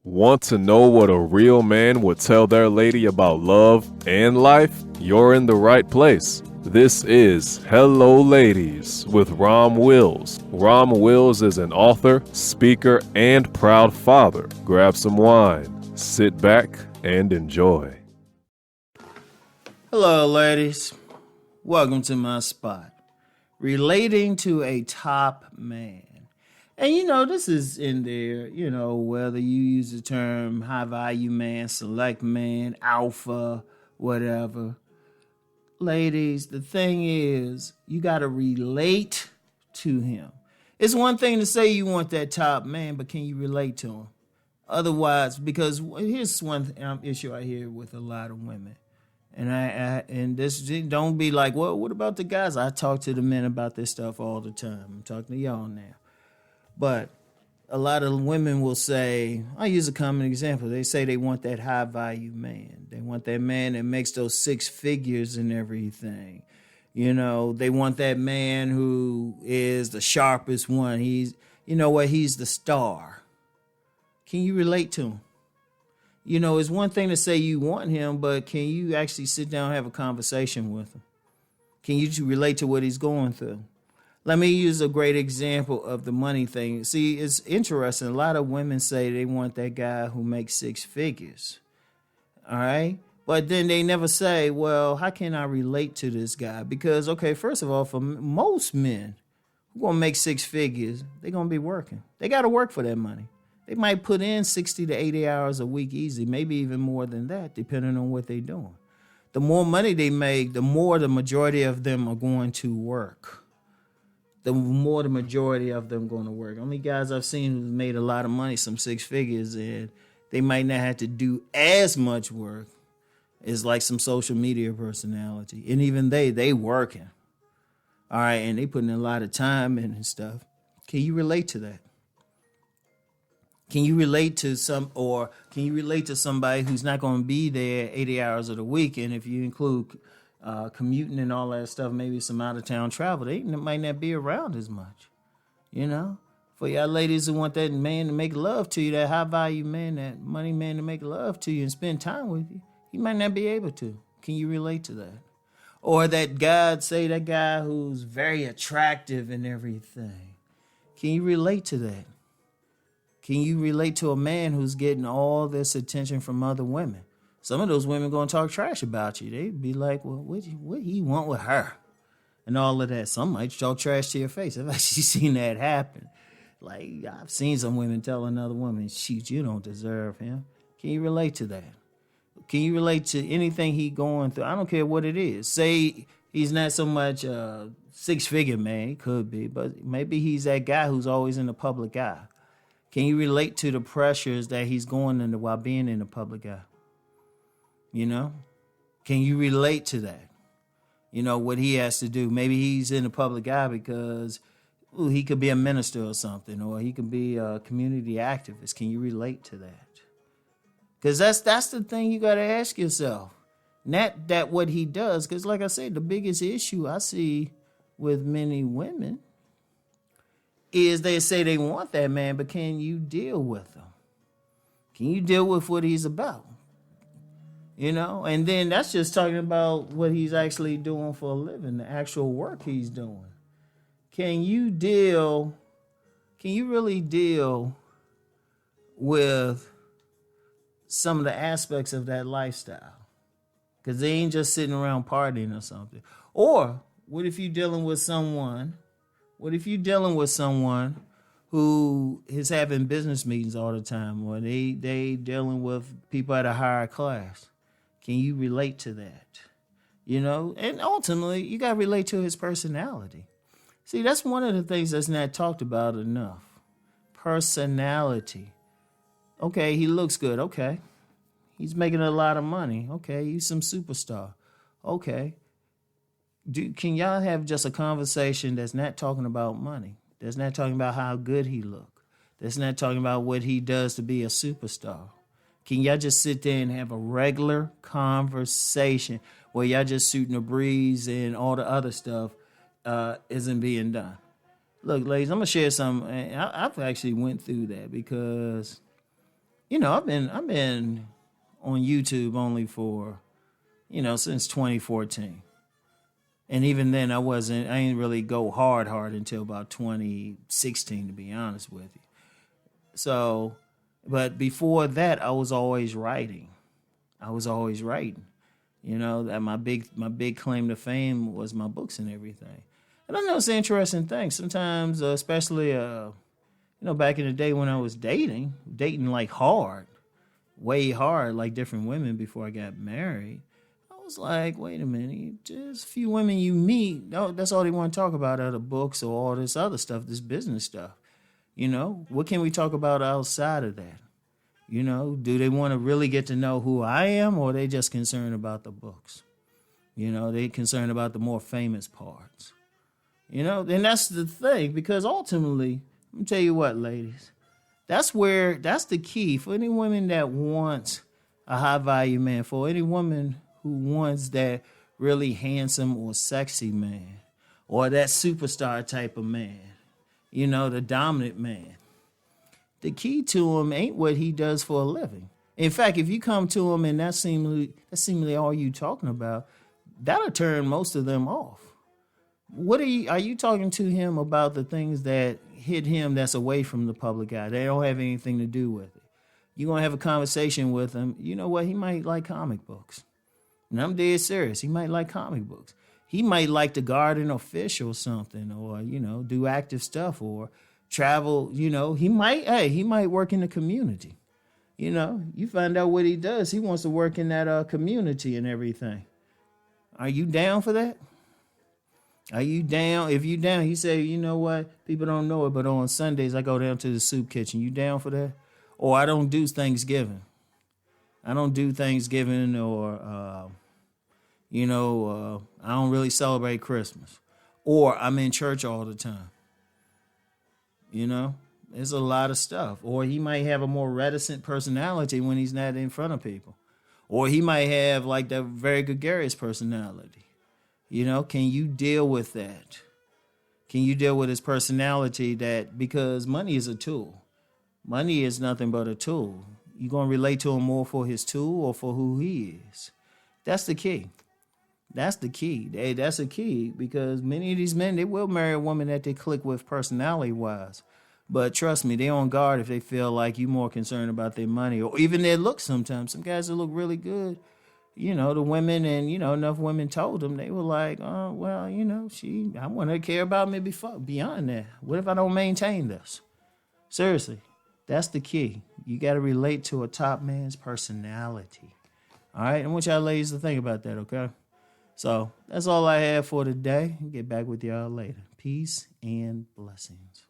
Want to know what a real man would tell their lady about love and life? You're in the right place. This is Hello Ladies with Rom Wills. Rom Wills is an author, speaker, and proud father. Grab some wine, sit back, and enjoy. Hello, ladies. Welcome to my spot. Relating to a top man. And this is in there, whether you use the term high value man, select man, alpha, whatever. Ladies, the thing is, you got to relate to him. It's one thing to say you want that top man, but can you relate to him? Otherwise, because here's one issue I hear with a lot of women. And this don't be like, well, what about the guys? I talk to the men about this stuff all the time. I'm talking to y'all now. But a lot of women will say, I'll use a common example. They say they want that high value man. They want that man that makes those six figures and everything. They want that man who is the sharpest one. He's the star. Can you relate to him? It's one thing to say you want him, but can you actually sit down and have a conversation with him? Can you relate to what he's going through? Let me use a great example of the money thing. See, it's interesting. A lot of women say they want that guy who makes six figures. All right? But then they never say, well, how can I relate to this guy? Because, okay, first of all, for most men who going to make six figures, they're going to be working. They got to work for that money. They might put in 60 to 80 hours a week easy, maybe even more than that, depending on what they're doing. The more money they make, the more the majority of them are going to work. The more the majority of them going to work. Only guys I've seen who've made a lot of money, some six figures, and they might not have to do as much work as like some social media personality. And even they working. All right, and they putting in a lot of time in and stuff. Can you relate to that? Can you relate to somebody who's not going to be there 80 hours of the week? And if you include commuting and all that stuff, maybe some out of town travel, they might not be around as much. For y'all ladies who want that man to make love to you, that high value man, that money man to make love to you and spend time with you, he might not be able to. Can you relate to that? Or that guy who's very attractive and everything. Can you relate to that? Can you relate to a man who's getting all this attention from other women? Some of those women going to talk trash about you. They'd be like, well, what he want with her? And all of that. Some might talk trash to your face. I've actually seen that happen. Like, I've seen some women tell another woman, shoot, you don't deserve him. Can you relate to that? Can you relate to anything he going through? I don't care what it is. Say he's not so much a six-figure man. He could be. But maybe he's that guy who's always in the public eye. Can you relate to the pressures that he's going under while being in the public eye? Can you relate to that? What he has to do. Maybe he's in the public eye because he could be a minister or something, or he could be a community activist. Can you relate to that? Because that's the thing you got to ask yourself. Not that what he does, because like I said, the biggest issue I see with many women is they say they want that man, but can you deal with him? Can you deal with what he's about? And then that's just talking about what he's actually doing for a living, the actual work he's doing. Can you really deal with some of the aspects of that lifestyle? Because they ain't just sitting around partying or something. Or what if you're dealing with someone who is having business meetings all the time, or they dealing with people at a higher class? Can you relate to that? And ultimately, you got to relate to his personality. See, that's one of the things that's not talked about enough. Personality. Okay, he looks good. Okay. He's making a lot of money. Okay, he's some superstar. Okay. Can y'all have just a conversation that's not talking about money? That's not talking about how good he look. That's not talking about what he does to be a superstar. Can y'all just sit there and have a regular conversation where y'all just shooting a breeze and all the other stuff isn't being done? Look, ladies, I'm going to share some. I've actually went through that because I've been on YouTube only for, since 2014. And even then I ain't really go hard until about 2016, to be honest with you. So, but before that I was always writing. That my big claim to fame was my books and everything. And I know it's an interesting thing. Sometimes, especially back in the day when I was dating like hard, way hard, like different women before I got married. I was like, wait a minute, just a few women you meet, that's all they want to talk about are the books or all this other stuff, this business stuff. What can we talk about outside of that? Do they want to really get to know who I am, or are they just concerned about the books? They concerned about the more famous parts. And that's the thing, because ultimately, let me tell you what, ladies, that's the key for any woman that wants a high value man, for any woman who wants that really handsome or sexy man, or that superstar type of man, the dominant man. The key to him ain't what he does for a living. In fact, if you come to him and that's seemingly all you talking about, that'll turn most of them off. Are you talking to him about the things that hit him that's away from the public eye? They don't have anything to do with it. You're going to have a conversation with him. You know what? He might like comic books. And I'm dead serious. He might like comic books. He might like to garden or fish or something, or, do active stuff or travel. He might work in the community. You find out what he does. He wants to work in that community and everything. Are you down for that? Are you down? If you down, he say, you know what? People don't know it, but on Sundays I go down to the soup kitchen. You down for that? Or I don't do Thanksgiving. I don't do Thanksgiving, or I don't really celebrate Christmas. Or I'm in church all the time. There's a lot of stuff. Or he might have a more reticent personality when he's not in front of people. Or he might have like that very gregarious personality. Can you deal with that? Can you deal with his personality? Because money is a tool. Money is nothing but a tool. You going to relate to him more for his tool or for who he is? That's the key. That's the key. That's a key, because many of these men, they will marry a woman that they click with personality-wise. But trust me, they're on guard if they feel like you're more concerned about their money or even their looks sometimes. Some guys that look really good, the women, and, enough women told them, they were like, oh, well, I want her to care about me beyond that. What if I don't maintain this? Seriously, that's the key. You got to relate to a top man's personality. All right? I want y'all ladies to think about that, okay? So that's all I have for today. Get back with y'all later. Peace and blessings.